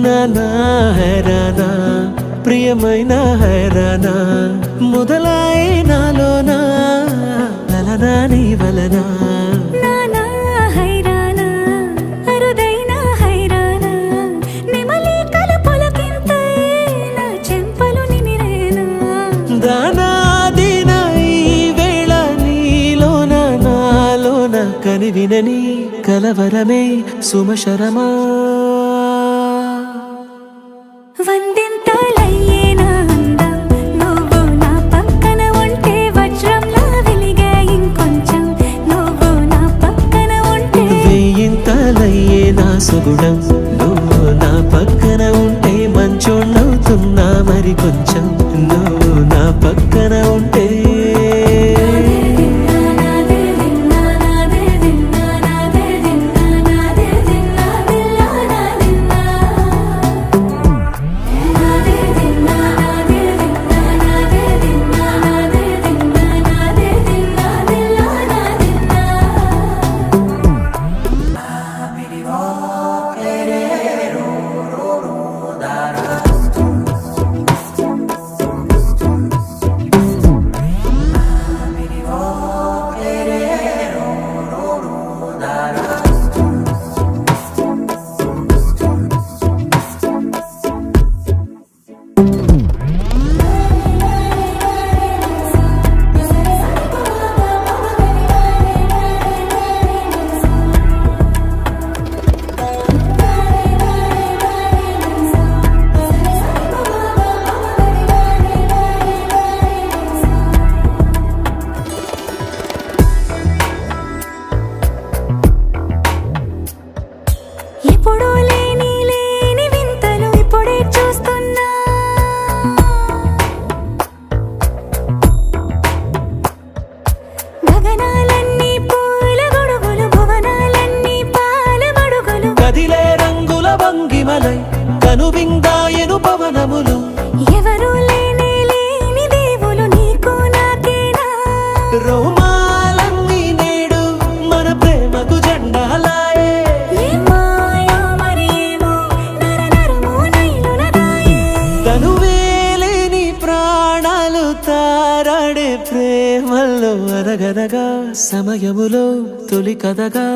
నానా హైరానా ప్రియమైన హైరానా మొదలాయి నాలోనా లలనా నీ వలనా నానా హైరానా అరుదైన హైరానా నెమలి కలపులకింతై నా చెంపలు నిమిరేనా దానా దీనా ఈ వేళ నీలోన నాలోన కనివినని కలవరమే సుమశరమా వందింతలయ్యేనా అందం నువ్వు నా పక్కన ఉంటే వజ్రంలా వెలిగే ఇంకొంచెం నువ్వు నా పక్కన ఉంటే వేయింతలయ్యే నా సుగుణం నువ్వు నా పక్కన ఉంటే మంచోళ్ళవుతున్నా మరి కొంచెం నువ్వు నా పక్కన ఉంటే ఎప్పుడూ లేని వింతలు ఇప్పుడే చూస్తున్నా గగనాలన్నీ పూల గొడుగులు భువనాలన్నీ పాల మడుగులు కదిలే రంగుల భంగిమలై కనువిందాయను పవనములు ఎవరు లేని దేవులు నీకు నాకేనా రోమాలన్నీ నేడు మన ప్రేమకు జెండాలాయే మాయో మరేమో నరనరమో నైలునదాయే తనువేలేని ప్రాణాలు తారాడే ప్రేమల్లో అనగనగా సమయములో తొలి కథగా